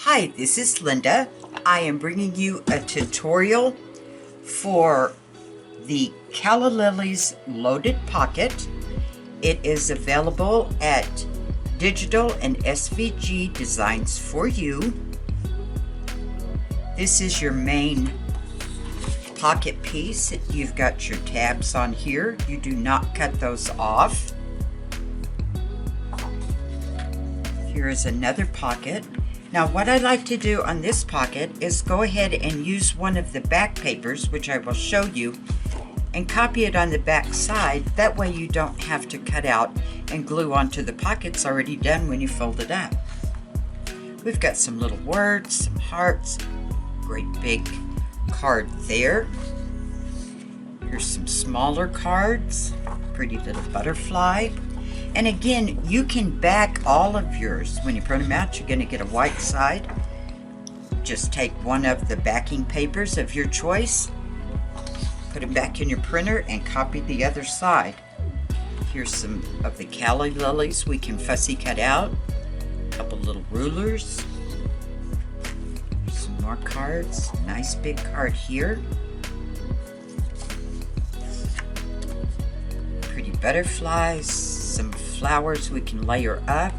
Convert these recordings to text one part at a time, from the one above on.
Hi, this is Linda. I am bringing you a tutorial for the Calla Lilies Loaded Pocket. It is available at Digital and SVG Designs for You. This is your main pocket piece. You've got your tabs on here. You do not cut those off. Here is another pocket. Now what I like to do on this pocket is go ahead and use one of the back papers, which I will show you, and copy it on the back side. That way you don't have to cut out and glue onto the pockets already done when you fold it up. We've got some little words, some hearts, great big card there. Here's some smaller cards, pretty little butterfly. And again, you can back all of yours. When you print them out, you're going to get a white side. Just take one of the backing papers of your choice, put it back in your printer, and copy the other side. Here's some of the Calla Lilies we can fussy cut out. A couple little rulers. Some more cards. Nice big card here. Pretty butterflies. Some flowers we can layer up.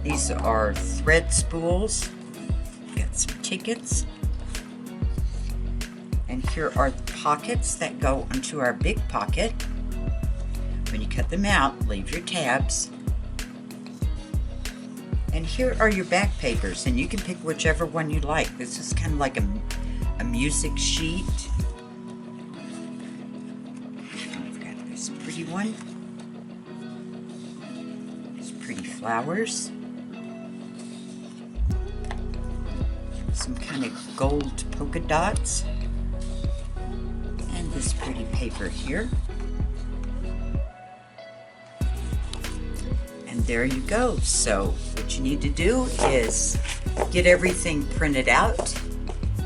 These are thread spools. Got some tickets. And here are the pockets that go into our big pocket. When you cut them out, leave your tabs. And here are your back papers, and you can pick whichever one you like. This is kind of like a music sheet. I've got this pretty one. Pretty flowers, some kind of gold polka dots, and this pretty paper here. And there you go. So what you need to do is get everything printed out,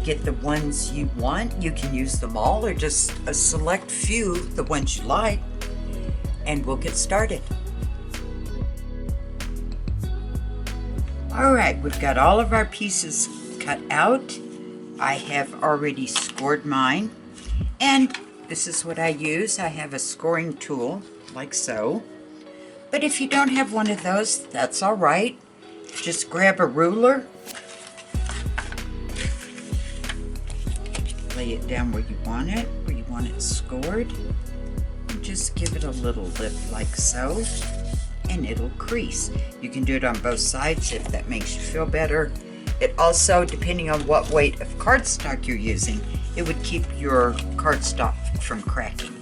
get the ones you want. You can use them all or just a select few, the ones you like, and we'll get started. Alright, we've got all of our pieces cut out. I have already scored mine. And this is what I use. I have a scoring tool, like so. But if you don't have one of those, that's alright. Just grab a ruler. Lay it down where you want it scored. And just give it a little lift like so. And it'll crease. You can do it on both sides if that makes you feel better. It also, depending on what weight of cardstock you're using, it would keep your cardstock from cracking.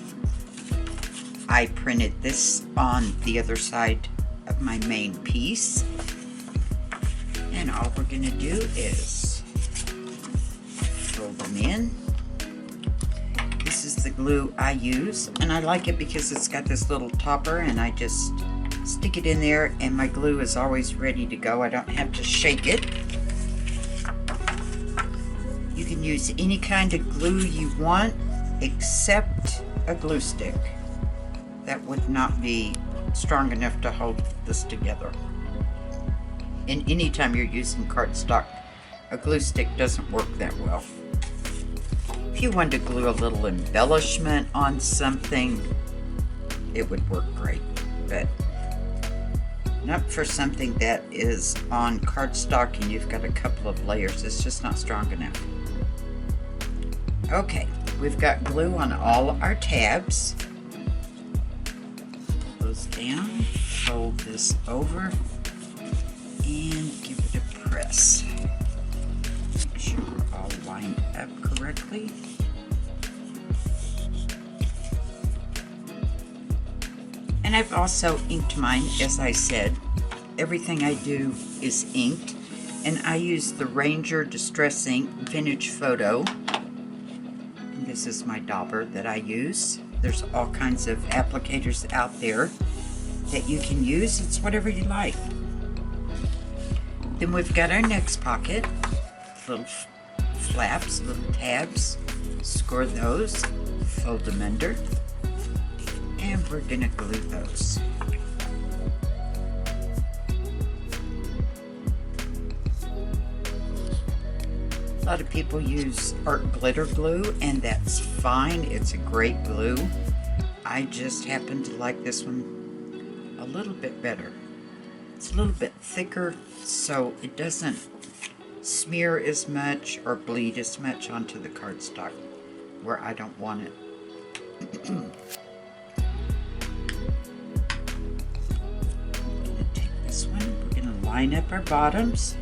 I printed this on the other side of my main piece. And all we're going to do is fold them in. This is the glue I use, and I like it because it's got this little topper, and I just stick it in there and my glue is always ready to go. I don't have to shake it. You can use any kind of glue you want except a glue stick. That would not be strong enough to hold this together. And anytime you're using cardstock, a glue stick doesn't work that well. If you wanted to glue a little embellishment on something, it would work great, but not for something that is on cardstock and you've got a couple of layers. It's just not strong enough. Okay, we've got glue on all our tabs. Pull those down, fold this over, and give it a press. Make sure we're all lined up correctly. And I've also inked mine, as I said. Everything I do is inked. And I use the Ranger Distress Ink Vintage Photo. And this is my dauber that I use. There's all kinds of applicators out there that you can use. It's whatever you like. Then we've got our next pocket. Little flaps, little tabs. Score those. Fold them under. And we're going to glue those. lot of people use art glitter glue, and that's fine. It's a great glue. I just happen to like this one a little bit better. It's a little bit thicker, so it doesn't smear as much or bleed as much onto the cardstock where I don't want it. I'm gonna take this one. We're gonna line up our bottoms.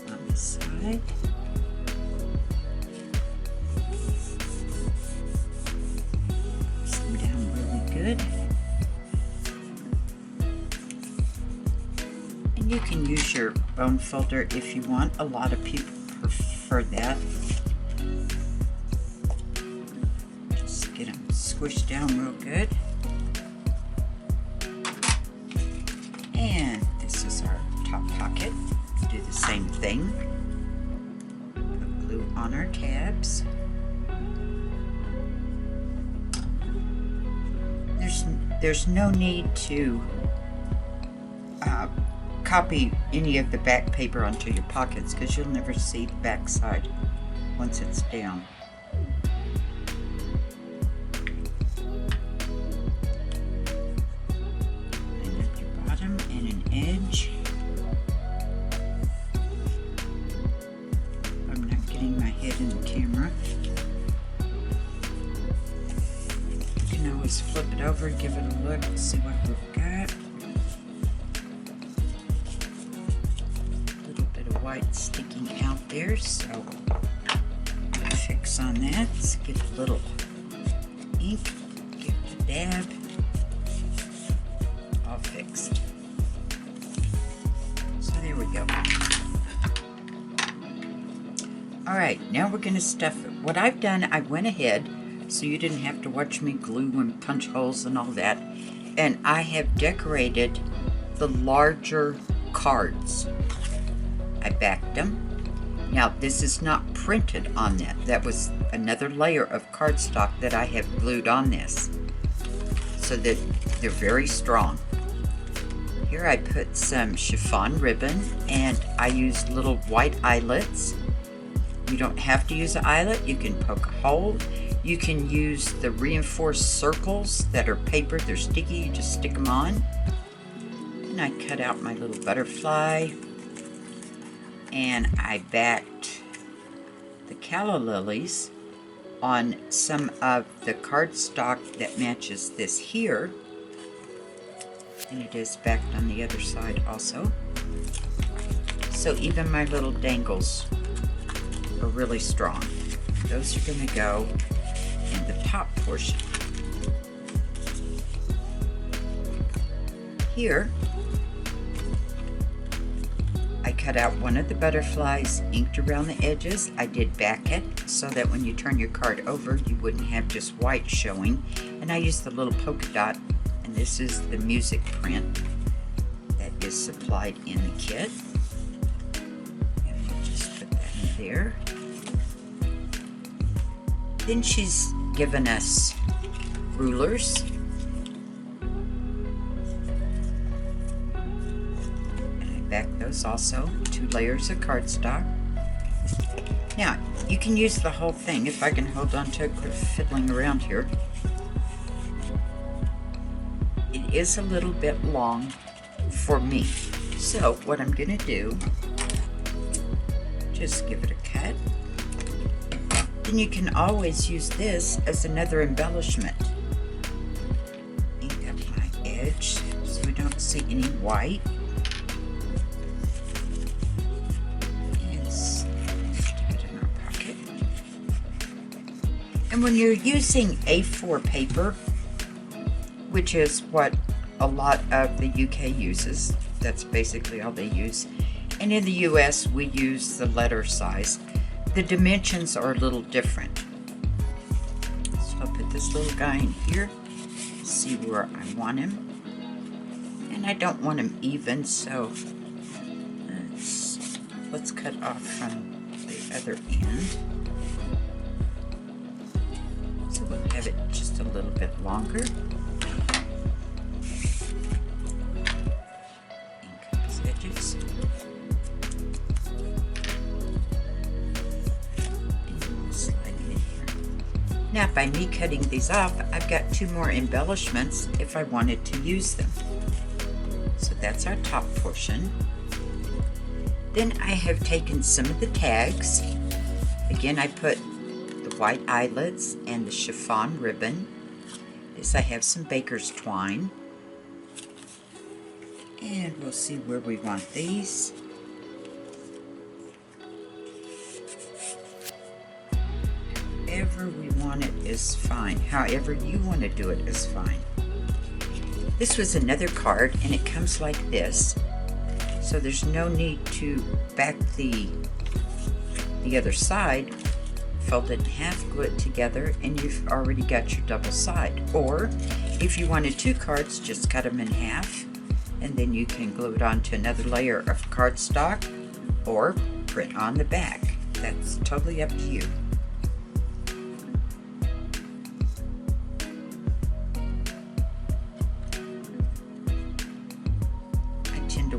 On the side. Press them down really good. And you can use your bone folder if you want. A lot of people prefer that. Just get them squished down real good. And this is our top pocket. Do the same thing. Put glue on our tabs. There's no need to copy any of the back paper onto your pockets because you'll never see the back side once it's down. Line up your bottom and an edge. I'm not getting my head in the camera. You can always flip it over, give it a look, see what we've got. White sticking out there, so fix on that. Let's get a little ink, give it a dab. All fixed. So there we go. Alright, now we're going to stuff it. What I've done, I went ahead so you didn't have to watch me glue and punch holes and all that, and I have decorated the larger cards. I backed them. Now this is not printed on that. That was another layer of cardstock that I have glued on this so that they're very strong. Here I put some chiffon ribbon and I used little white eyelets. You don't have to use an eyelet. You can poke a hole. You can use the reinforced circles that are paper. They're sticky. You just stick them on. And I cut out my little butterfly. And I backed the Calla Lilies on some of the cardstock that matches this here. And it is backed on the other side also. So even my little dangles are really strong. Those are going to go in the top portion. Here, I cut out one of the butterflies, inked around the edges. I did back it so that when you turn your card over, you wouldn't have just white showing. And I used the little polka dot, and this is the music print that is supplied in the kit. And we'll just put that in there. Then she's given us rulers. Back those also, 2 layers of cardstock. Now you can use the whole thing. If I can hold on to it, quit fiddling around here. It is a little bit long for me, so what I'm gonna do, just give it a cut. Then you can always use this as another embellishment. Ink up my edge so we don't see any white. And when you're using A4 paper, which is what a lot of the UK uses, that's basically all they use. And in the US, we use the letter size. The dimensions are a little different. So I'll put this little guy in here, see where I want him. And I don't want him even, so let's cut off from the other end. So we'll have it just a little bit longer. Ink up his edges. Now by me cutting these off, I've got 2 more embellishments if I wanted to use them. So that's our top portion. Then I have taken some of the tags. Again, I put the white eyelets and the chiffon ribbon. This I have some baker's twine. And we'll see where we want these. However we want it is fine. However you want to do it is fine. This was another card, and it comes like this. So there's no need to back the other side. Fold it in half, glue it together, and you've already got your double side. Or if you wanted 2 cards, just cut them in half, and then you can glue it onto another layer of cardstock or print on the back. That's totally up to you.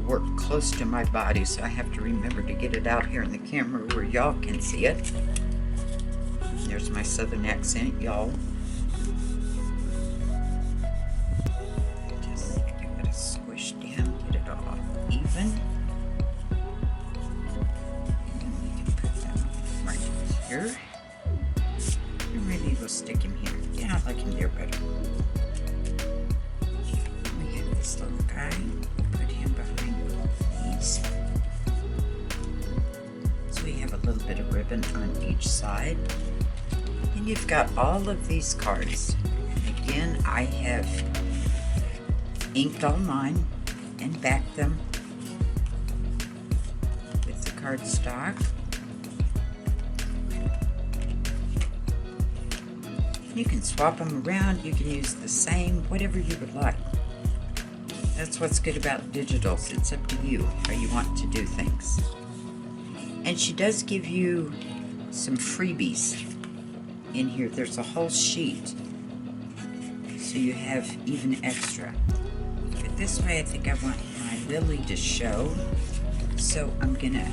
Work close to my body, so I have to remember to get it out here in the camera where y'all can see it. There's my southern accent, y'all. Just give it a squish down, get it all even. And we can put that right here. And maybe we'll stick him here. Yeah, I like him there better. We have this little guy. Put him behind these. So we have a little bit of ribbon on each side. And you've got all of these cards. And again, I have inked all mine and backed them with the cardstock. You can swap them around, you can use the same, whatever you would like. That's what's good about digitals. It's up to you how you want to do things. And she does give you some freebies in here. There's a whole sheet, so you have even extra. But this way I think I want my lily to show. So I'm gonna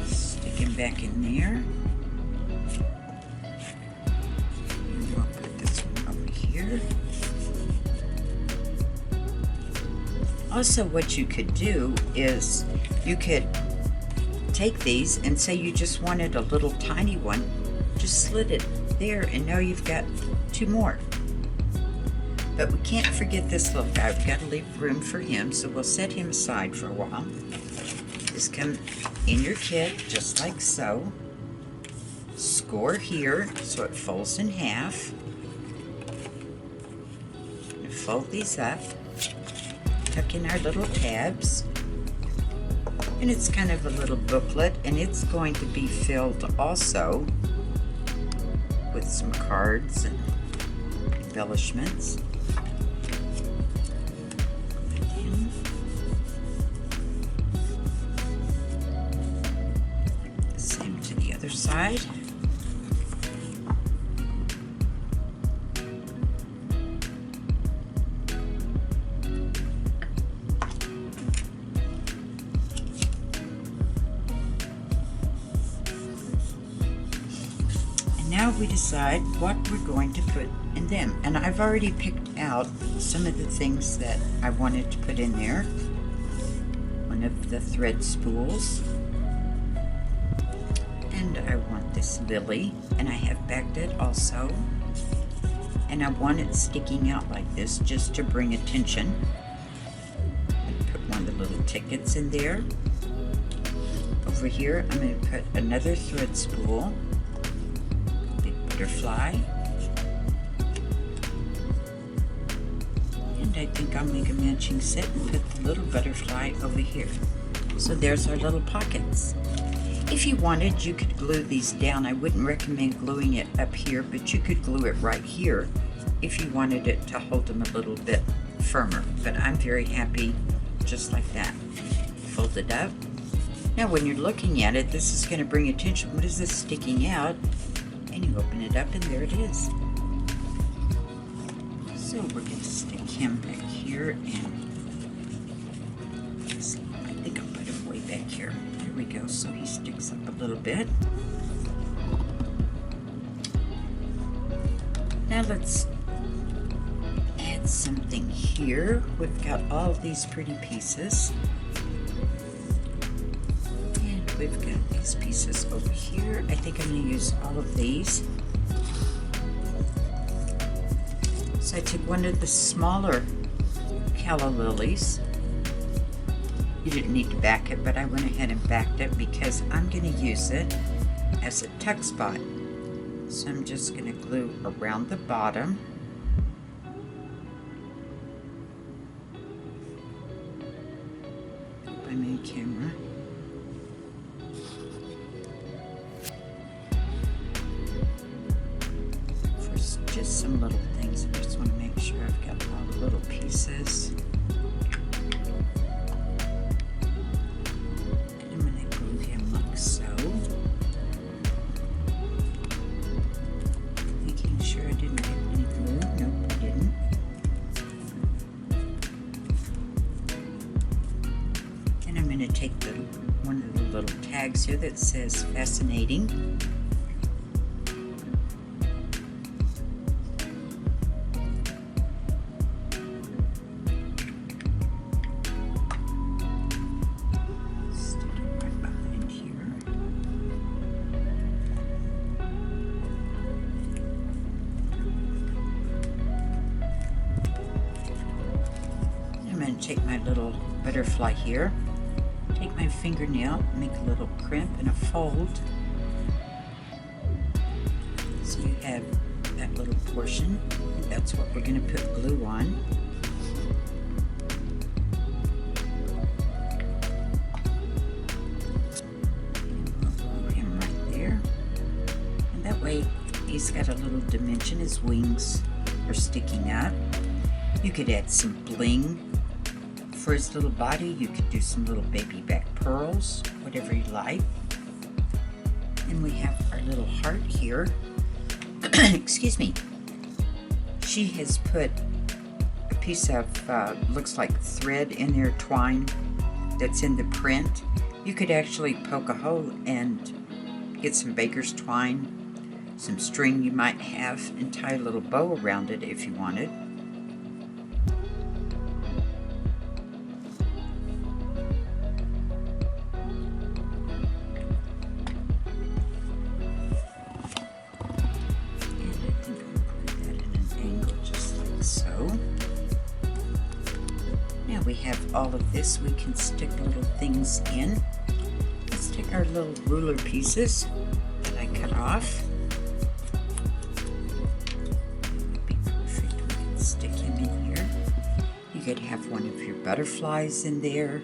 stick him back in there. And we'll put this one over here. Also, what you could do is you could take these and say you just wanted a little tiny one, just slit it there, and now you've got 2 more. But we can't forget this little guy. We've got to leave room for him, so we'll set him aside for a while. Just come in your kit, just like so. Score here so it folds in half. And fold these up. Tuck in our little tabs, and it's kind of a little booklet, and it's going to be filled also with some cards and embellishments. Same to the other side. Now we decide what we're going to put in them. And I've already picked out some of the things that I wanted to put in there. One of the thread spools. And I want this lily, and I have backed it also. And I want it sticking out like this just to bring attention. I put one of the little tickets in there. Over here, I'm going to put another thread spool. Butterfly, and I think I'll make a matching set and put the little butterfly over here. So there's our little pockets. If you wanted, you could glue these down. I wouldn't recommend gluing it up here, but you could glue it right here if you wanted it to hold them a little bit firmer. But I'm very happy just like that. Fold it up. Now when you're looking at it, this is going to bring attention. What is this sticking out? And you open it up, and there it is. So we're going to stick him back here, and I think I'll put him way back here. There we go, so he sticks up a little bit. Now let's add something here. We've got all these pretty pieces. And we've got these pieces over here. I think I'm going to use all of these. So I took one of the smaller Calla Lilies. You didn't need to back it, but I went ahead and backed it because I'm going to use it as a tuck spot. So I'm just going to glue around the bottom. My main camera. For just some little things, I just want to make sure I've got all the little pieces. And I'm going to glue him like so. Making sure I didn't get any glue. Nope, I didn't. And I'm going to take one of the little tags here that says fascinating. Take my little butterfly here, take my fingernail, make a little crimp and a fold. So you have that little portion, and that's what we're going to put glue on. And we'll glue him right there. And that way he's got a little dimension, his wings are sticking up. You could add some bling for his little body. You could do some little baby back pearls, whatever you like. And we have our little heart here. Excuse me. She has put a piece of, looks like thread in there, twine, that's in the print. You could actually poke a hole and get some baker's twine, some string you might have, and tie a little bow around it if you wanted. We have all of this. We can stick little things in. Let's take our little ruler pieces that I cut off. Would be perfect. We can stick him in here. You could have one of your butterflies in there.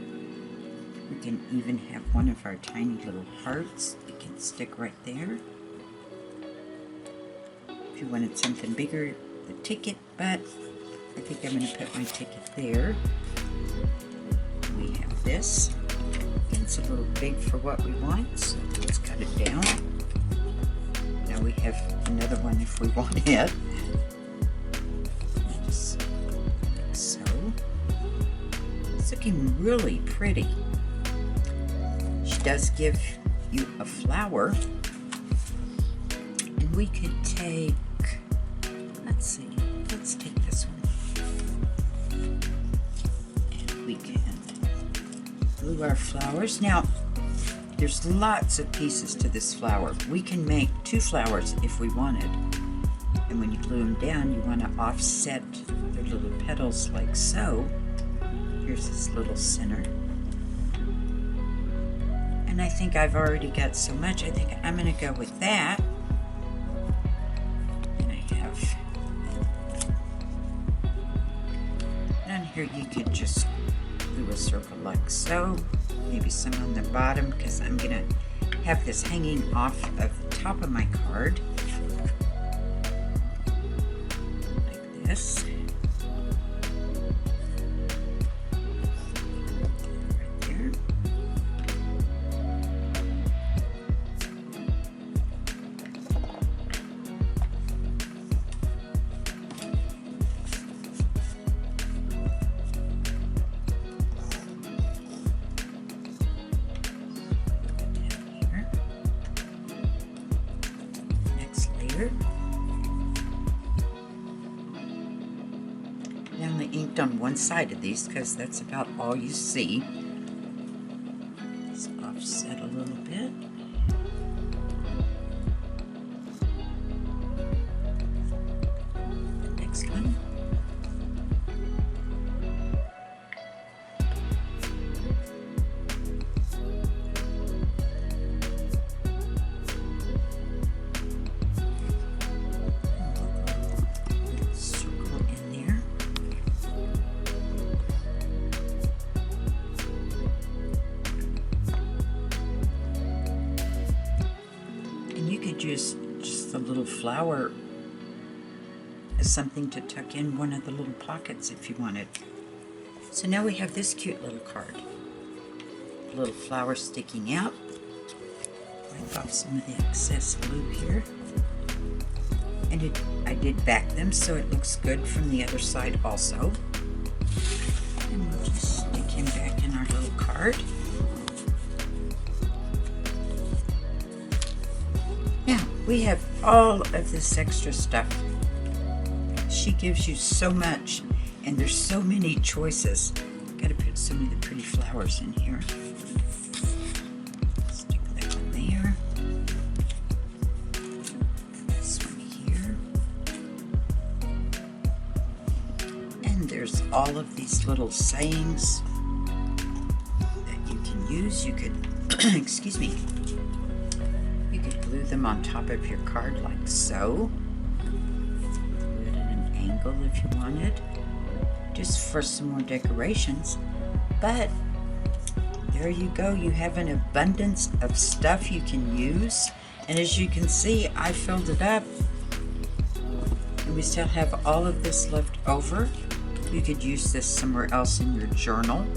We can even have one of our tiny little hearts. We can stick right there. If you wanted something bigger, the ticket, but I think I'm going to put my ticket there. We have this. It's a little big for what we want, so let's cut it down. Now we have another one if we want it. Just like so. It's looking really pretty. She does give you a flower. And we could take, let's see, let's take this one. And we can glue our flowers. Now, there's lots of pieces to this flower. We can make 2 flowers if we wanted. And when you glue them down, you want to offset their little petals like so. Here's this little center. And I think I've already got so much. I think I'm going to go with that. And I have down here, you could just glue a circle like so. Maybe some on the bottom, because I'm going to have this hanging off of the top of my card. Like this. Right there. sticked on one side of these because that's about all you see. Let's offset a little bit. The next one. Use just a little flower as something to tuck in one of the little pockets if you wanted. So now we have this cute little card. A little flower sticking out. Wipe off some of the excess glue here. And I did back them so it looks good from the other side also. And we'll just stick him back in our little card. Now, we have all of this extra stuff. She gives you so much, and there's so many choices. Gotta put some of the pretty flowers in here. Stick that one there. This one here. And there's all of these little sayings that you can use. You could, excuse me. Glue them on top of your card like so. Glue it at an angle if you wanted, just for some more decorations. But there you go, you have an abundance of stuff you can use. And as you can see, I filled it up. And we still have all of this left over. You could use this somewhere else in your journal.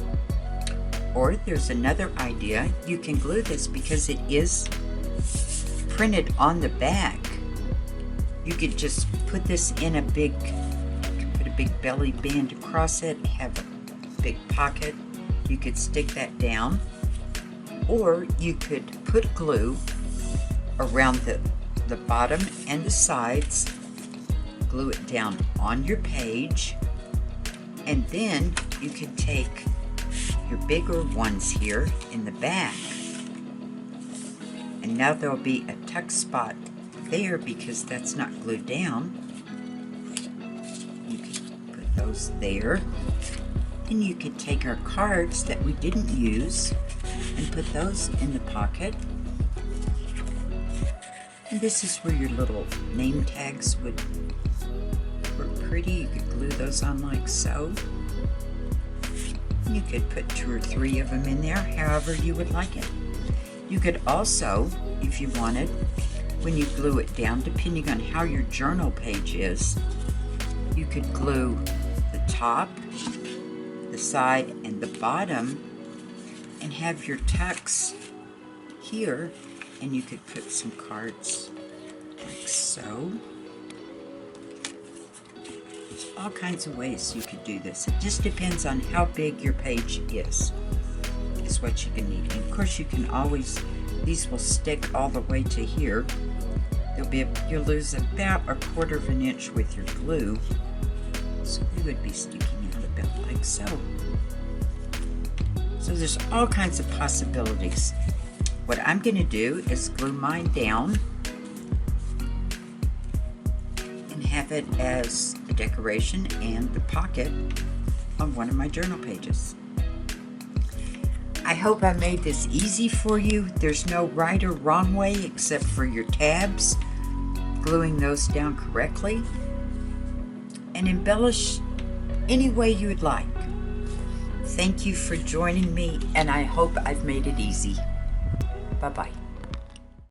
Or there's another idea. You can glue this because it is printed on the back. You could just put this in a big, put a big belly band across it, have a big pocket. You could stick that down, or you could put glue around the bottom and the sides, glue it down on your page, and then you could take your bigger ones here in the back. And now there'll be a tuck spot there because that's not glued down. You could put those there. And you could take our cards that we didn't use and put those in the pocket. And this is where your little name tags would work pretty. You could glue those on like so. You could put 2 or 3 of them in there, however you would like it. You could also, if you wanted, when you glue it down, depending on how your journal page is, you could glue the top, the side, and the bottom, and have your tucks here, and you could put some cards like so. There's all kinds of ways you could do this. It just depends on how big your page is what you can need. And of course you can always, these will stick all the way to here. You'll lose about 1/4 of an inch with your glue, so they would be sticking out about like so. So there's all kinds of possibilities. What I'm going to do is glue mine down and have it as a decoration and the pocket on one of my journal pages. I hope I made this easy for you. There's no right or wrong way except for your tabs, gluing those down correctly, and embellish any way you would like. Thank you for joining me, and I hope I've made it easy. Bye-bye.